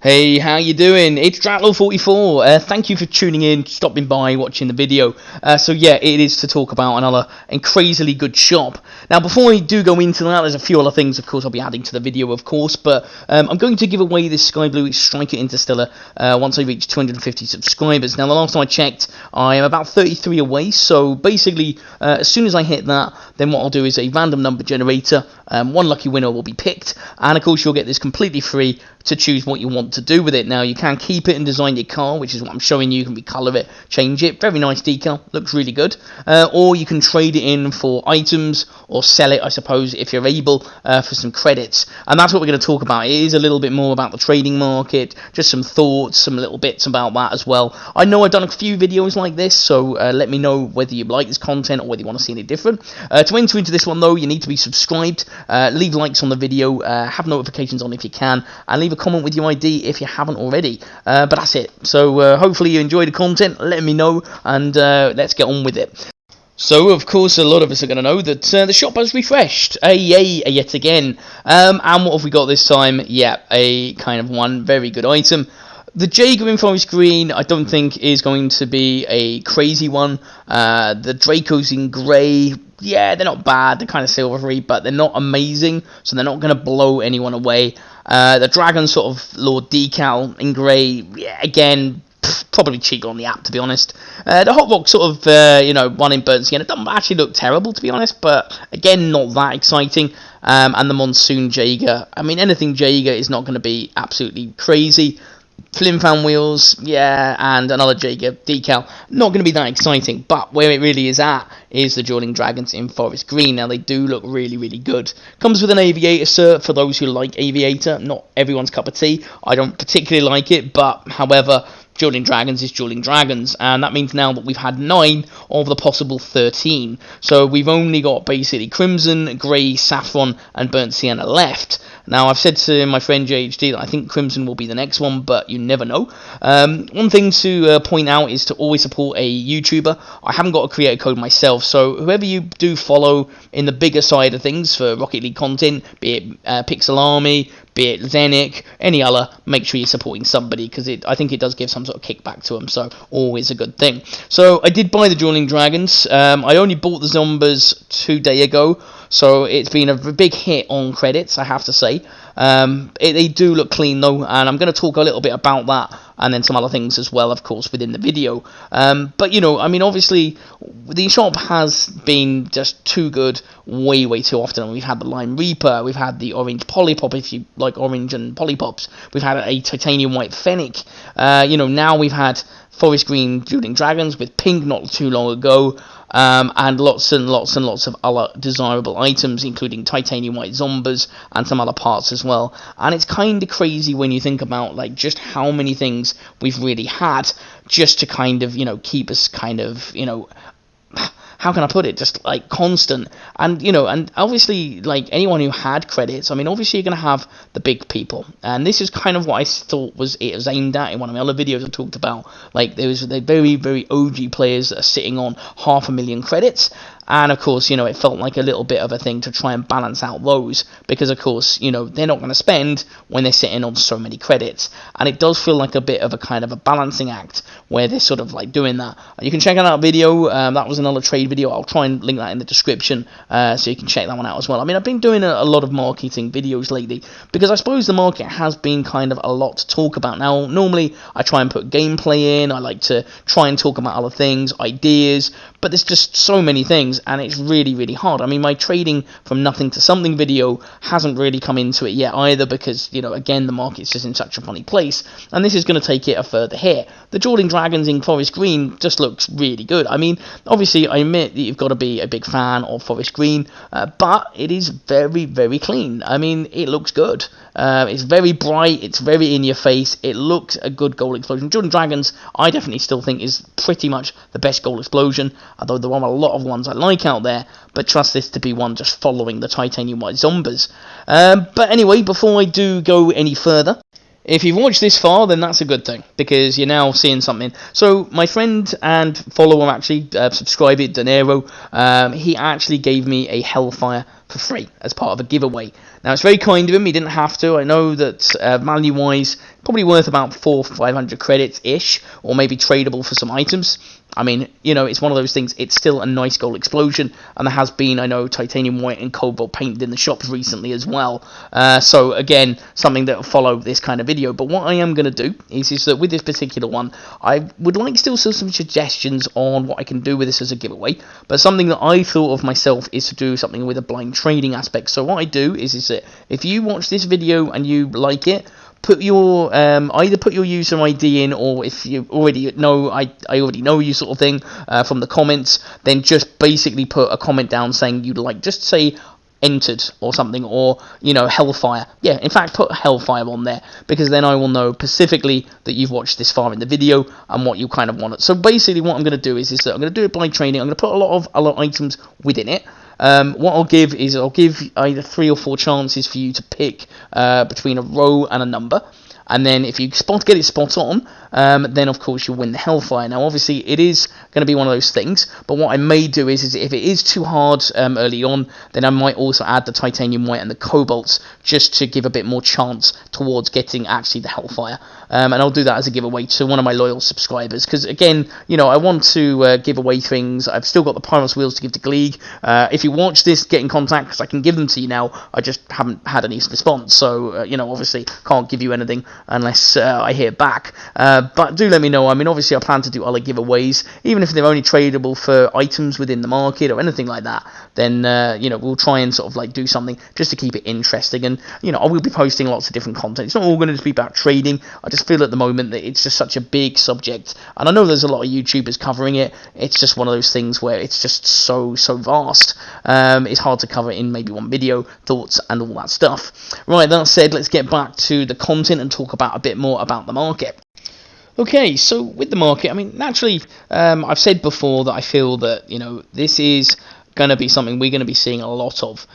Hey, how you doing? It's Dratlow44. Thank you for tuning in, stopping by, watching the video. So yeah, it is to talk about another crazily good shop. Now, before we do go into that, there's a few other things, of course, I'll be adding to the video, of course. But I'm going to give away this Sky Blue Striker Interstellar once I reach 250 subscribers. Now, the last time I checked, I am about 33 away. So basically, as soon as I hit that, then what I'll do is a random number generator. One lucky winner will be picked, and of course, you'll get this completely free to choose what you want to do with it. Now, you can keep it and design your car, which is what I'm showing you. You can recolour it, change it. Very nice decal, looks really good. Or you can trade it in for items, or sell it, I suppose, if you're able, for some credits. And that's what we're going to talk about. It is a little bit more about the trading market, just some thoughts, some little bits about that as well. I know I've done a few videos like this, so let me know whether you like this content or whether you want to see anything different. To enter into this one, though, you need to be subscribed, leave likes on the video, have notifications on if you can, and leave a comment with your ID if you haven't already. But that's it. So hopefully you enjoy the content. Let me know, and let's get on with it. So, of course, a lot of us are going to know that the shop has refreshed, yet again. And what have we got this time? Yeah, a kind of one very good item. The Jaeger in Forest Green, I don't think is going to be a crazy one. The Dracos in Grey, yeah, they're not bad. They're kind of silvery, but they're not amazing, so they're not going to blow anyone away. The Dragon sort of Lord Decal in Grey, yeah, again, probably cheaper on the app, to be honest. The Hot Rock sort of, one in Burnt Sienna, doesn't actually look terrible, to be honest, but again, not that exciting. And the Monsoon Jaeger, I mean, anything Jaeger is not going to be absolutely crazy. Flim Fan wheels, yeah, and another Jaeger decal. Not going to be that exciting, but where it really is at is the Dueling Dragons in Forest Green. Now, they do look really, really good. Comes with an Aviator cert for those who like Aviator. Not everyone's cup of tea. I don't particularly like it, but, however, Dueling Dragons is Dueling Dragons, and that means now that we've had 9 of the possible 13. So we've only got basically Crimson, Grey, Saffron, and Burnt Sienna left. Now, I've said to my friend JHD that I think Crimson will be the next one, but you never know. One thing to point out is to always support a YouTuber. I haven't got a creator code myself, so whoever you do follow in the bigger side of things for Rocket League content, be it Pixel Army, be it Zenic, any other, make sure you're supporting somebody, because I think it does give some sort of kickback to them, so always a good thing. So I did buy the Dueling Dragons. I only bought the Zombers 2 days ago, so it's been a big hit on credits, I have to say. They do look clean, though, and I'm going to talk a little bit about that, and then some other things as well, of course, within the video. But, I mean, obviously, the shop has been just too good way, way too often. We've had the Lime Reaper, we've had the Orange Polypop, if you like orange and Polypops. We've had a Titanium White Fennec. Now we've had Forest Green Dueling Dragons with pink not too long ago. And lots and lots and lots of other desirable items, including Titanium White Zombers and some other parts as well. And it's kind of crazy when you think about, like, just how many things we've really had just to kind of, keep us kind of, how can I put it, just like constant. And and obviously, like, anyone who had credits, I mean, obviously you're going to have the big people, and this is kind of what I thought it was aimed at in one of my other videos. I talked about, like, there was the very, very OG players that are sitting on 500,000 credits. And, of course, it felt like a little bit of a thing to try and balance out those. Because, of course, they're not going to spend when they're sitting on so many credits. And it does feel like a bit of a kind of a balancing act where they're sort of, like, doing that. You can check out that video. That was another trade video. I'll try and link that in the description so you can check that one out as well. I mean, I've been doing a lot of marketing videos lately because I suppose the market has been kind of a lot to talk about. Now, normally, I try and put gameplay in. I like to try and talk about other things, ideas. But there's just so many things, and it's really, really hard. I mean, my trading from nothing to something video hasn't really come into it yet either because, again, the market's just in such a funny place, and this is going to take it a further hit. The Dueling Dragons in Forest Green just looks really good. I mean, obviously, I admit that you've got to be a big fan of Forest Green, but it is very, very clean. I mean, it looks good. It's very bright, it's very in your face, it looks a good goal explosion. Dueling Dragons, I definitely still think is pretty much the best goal explosion, although there are a lot of ones I like out there, but trust this to be one just following the Titanium White Zombers. But anyway, before I do go any further, if you've watched this far, then that's a good thing, because you're now seeing something. So, my friend and follower, actually, subscriber, Danero, he actually gave me a Hellfire for free as part of a giveaway. Now, it's very kind of him. He didn't have to. I know that value-wise, probably worth about 400-500 credits-ish, or maybe tradable for some items. I mean, you know, it's one of those things. It's still a nice gold explosion, and there has been, I know, titanium white and cobalt painted in the shops recently as well. So again, something that will follow this kind of video. But what I am going to do is that with this particular one, I would like still some suggestions on what I can do with this as a giveaway. But something that I thought of myself is to do something with a blind trading aspect. So what I do is that if you watch this video and you like it, put your either put your user ID in, or if you already know, I already know you sort of thing, from the comments, then just basically put a comment down saying you'd like, just say entered or something, or, you know, Hellfire. Yeah, in fact, put Hellfire on there, because then I will know specifically that you've watched this far in the video and what you kind of want. So basically what I'm going to do is that I'm going to do it blind trading. I'm going to put a lot of items within it. What I'll give is I'll give either 3 or 4 chances for you to pick between a row and a number, and then if you get it spot on, then of course you'll win the Hellfire. Now obviously it is going to be one of those things, but what I may do is if it is too hard early on, then I might also add the titanium white and the cobalts, just to give a bit more chance towards getting actually the Hellfire. And I'll do that as a giveaway to one of my loyal subscribers, because again, you know, I want to give away things. I've still got the Pyros wheels to give to Gleeg. If you watch this, get in contact, because I can give them to you now. I just haven't had any response, so you know, obviously can't give you anything unless I hear back. But do let me know. I mean, obviously I plan to do other giveaways, even if they're only tradable for items within the market or anything like that. Then you know, we'll try and sort of like do something just to keep it interesting. And you know, I will be posting lots of different content. It's not all going to be about trading. I just feel at the moment that it's just such a big subject, and I know there's a lot of YouTubers covering it. It's just one of those things where it's just so vast. It's hard to cover in maybe one video, thoughts and all that stuff. Right, that said, let's get back to the content and talk about a bit more about the market. Okay, so with the market, I mean, naturally, I've said before that I feel that, you know, this is going to be something we're going to be seeing a lot of.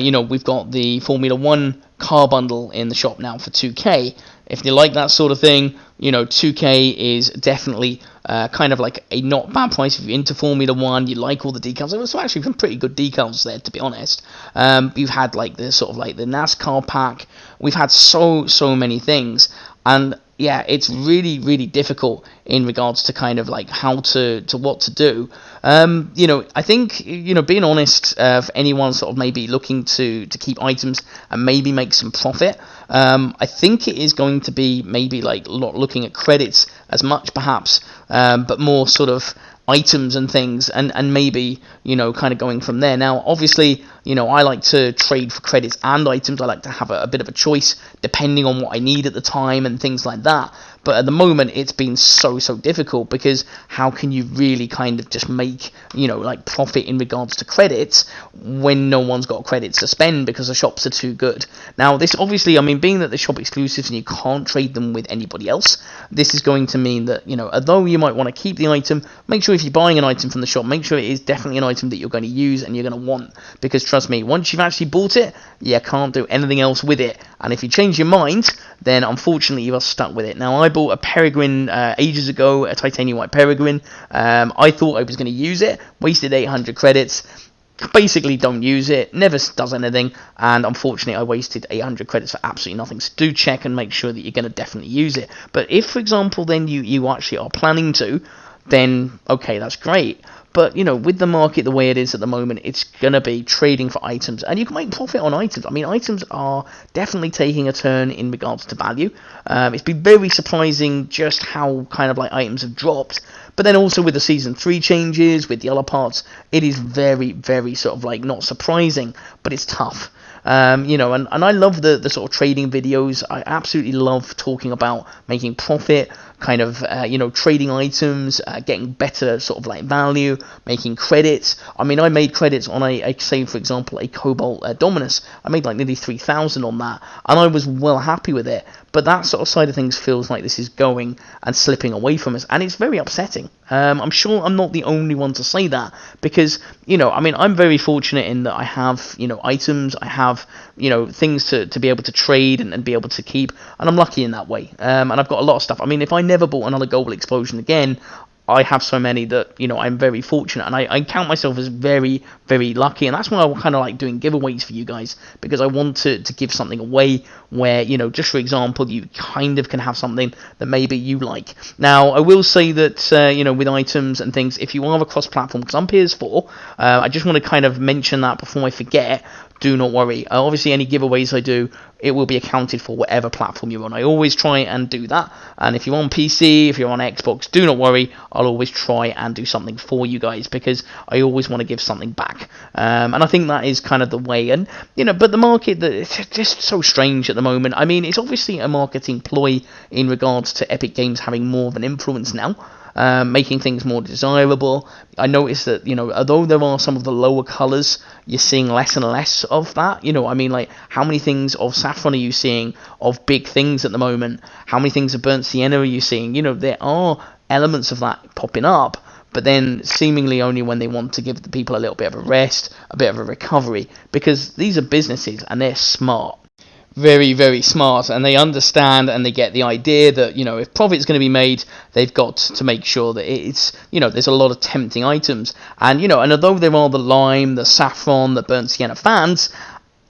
You know, we've got the Formula 1 car bundle in the shop now for 2k. If you like that sort of thing, you know, 2k is definitely kind of like a not bad price if you're into Formula 1, you like all the decals. There's actually some pretty good decals there, to be honest. You've had like the sort of like the NASCAR pack. We've had so many things, and yeah, it's really difficult in regards to kind of like how to what to do. You know, I think, you know, being honest, for anyone sort of maybe looking to keep items and maybe make some profit, I think it is going to be maybe like looking at credits as much perhaps, but more sort of items and things, and maybe, you know, kind of going from there. Now obviously, you know, I like to trade for credits and items. I like to have a bit of a choice depending on what I need at the time and things like that. But at the moment, it's been so difficult, because how can you really kind of just make, you know, like profit in regards to credits when no one's got credits to spend because the shops are too good? Now, this obviously, I mean, being that the shop exclusives and you can't trade them with anybody else, this is going to mean that, you know, although you might want to keep the item, make sure if you're buying an item from the shop, make sure it is definitely an item that you're going to use and you're going to want, because trust me, once you've actually bought it, you can't do anything else with it. And if you change your mind, then unfortunately you are stuck with it. Now, I bought a Peregrine ages ago, a titanium white Peregrine. I thought I was going to use it, wasted 800 credits, basically don't use it, never does anything, and unfortunately I wasted 800 credits for absolutely nothing. So do check and make sure that you're going to definitely use it. But if, for example, then you actually are planning to, then okay, that's great. But, you know, with the market the way it is at the moment, it's going to be trading for items. And you can make profit on items. I mean, items are definitely taking a turn in regards to value. It's been very surprising just how kind of like items have dropped. But then also with the Season 3 changes, with the other parts, it is very sort of like not surprising, but it's tough. You know, and I love the sort of trading videos. I absolutely love talking about making profit, kind of, you know, trading items, getting better sort of like value, making credits. I mean, I made credits on say, for example, a Cobalt Dominus. I made like nearly 3,000 on that, and I was well happy with it. But that sort of side of things feels like this is going and slipping away from us, and it's very upsetting. I'm sure I'm not the only one to say that, because, you know, I mean, I'm very fortunate in that I have, you know, items, I have, you know, things to be able to trade and be able to keep, and I'm lucky in that way. And I've got a lot of stuff. I mean, if I never bought another Gold Explosion again, I have so many that, you know, I'm very fortunate, and I count myself as very, very lucky, and that's why I kind of like doing giveaways for you guys, because I want to give something away where, you know, just for example, you kind of can have something that maybe you like. Now, I will say that, you know, with items and things, if you are a cross-platform, because I'm PS4, I just want to kind of mention that before I forget. Do not worry. Obviously, any giveaways I do, it will be accounted for whatever platform you're on. I always try and do that. And if you're on PC, if you're on Xbox, do not worry. I'll always try and do something for you guys, because I always want to give something back. And I think that is kind of the way. And, you know, but the market, it's just so strange at the moment. I mean, it's obviously a marketing ploy in regards to Epic Games having more of an influence now. Making things more desirable. I noticed that, you know, although there are some of the lower colours, you're seeing less and less of that. You know, I mean, like, how many things of saffron are you seeing, of big things at the moment? How many things of burnt sienna are you seeing? You know, there are elements of that popping up, but then seemingly only when they want to give the people a little bit of a rest, a bit of a recovery, because these are businesses and they're smart. Very, very smart, and they understand and they get the idea that, you know, if profit's going to be made, they've got to make sure that it's, you know, there's a lot of tempting items. And, you know, and although there are the lime, the saffron, the burnt sienna fans,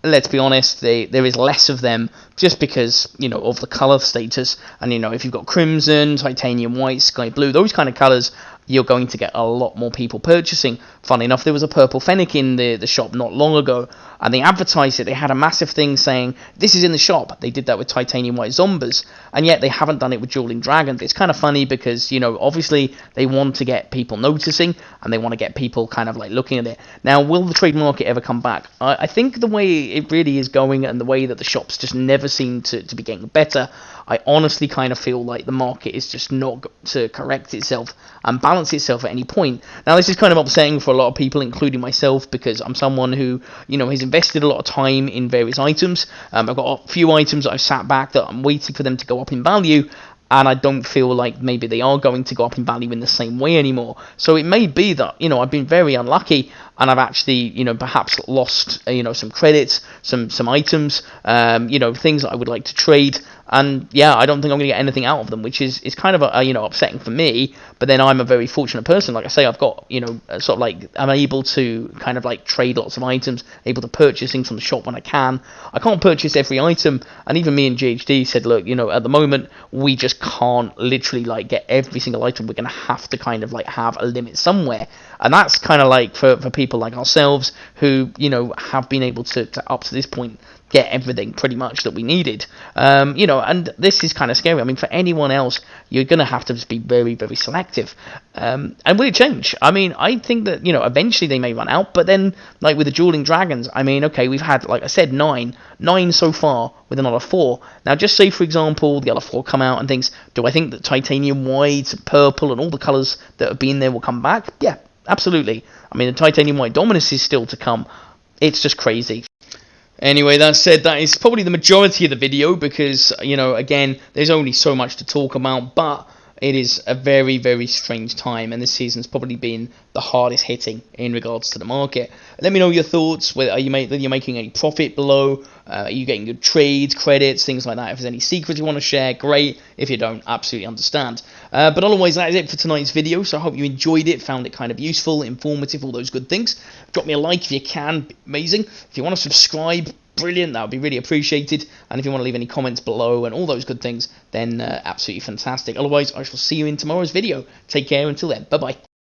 let's be honest, there is less of them just because, you know, of the colour status. And, you know, if you've got crimson, titanium white, sky blue, those kind of colours, you're going to get a lot more people purchasing. Funny enough, there was a purple fennec in the shop not long ago, and they advertised it. They had a massive thing saying, this is in the shop. They did that with titanium white zombies, and yet they haven't done it with dueling dragons. It's kind of funny because, you know, obviously they want to get people noticing, and they want to get people kind of like looking at it. Now, will the trade market ever come back? I think the way it really is going, and the way that the shops just never seem to be getting better, I honestly kind of feel like the market is just not going to correct itself and balance itself at any point. Now, this is kind of upsetting for a lot of people, including myself, because I'm someone who, you know, has invested a lot of time in various items. I've got a few items that I've sat back that I'm waiting for them to go up in value, and I don't feel like maybe they are going to go up in value in the same way anymore. So it may be that, you know, I've been very unlucky, and I've actually, you know, perhaps lost, you know, some credits, some items, you know, things that I would like to trade. And yeah, I don't think I'm going to get anything out of them, which is kind of you know, upsetting for me. But then I'm a very fortunate person. Like I say, I've got, you know, sort of like, I'm able to kind of like trade lots of items, able to purchase things from the shop when I can. I can't purchase every item, and even me and GHD said, look, you know, at the moment we just can't literally like get every single item. We're going to have to kind of like have a limit somewhere, and that's kind of like for people like ourselves who, you know, have been able to up to this point get everything pretty much that we needed. You know, and this is kind of scary. I mean, for anyone else, you're going to have to just be very, very selective. And will it change? I mean, I think that, you know, eventually they may run out, but then, like with the Dueling Dragons, I mean, okay, we've had, like I said, nine so far with another 4. Now, just say, for example, the other 4 come out and things, do I think that titanium white, purple, and all the colours that have been there will come back? Yeah, absolutely. I mean, the titanium white Dominus is still to come. It's just crazy. Anyway, that said, that is probably the majority of the video because, you know, again, there's only so much to talk about, but it is a very, very strange time, and this season's probably been the hardest hitting in regards to the market. Let me know your thoughts. Whether you're making any profit below, are you getting good trades, credits, things like that. If there's any secrets you want to share, great. If you don't, absolutely understand. But otherwise, that is it for tonight's video. So I hope you enjoyed it, found it kind of useful, informative, all those good things. Drop me a like if you can, amazing. If you want to subscribe, brilliant, that would be really appreciated. And if you want to leave any comments below and all those good things, then absolutely fantastic. Otherwise, I shall see you in tomorrow's video. Take care until then. Bye bye.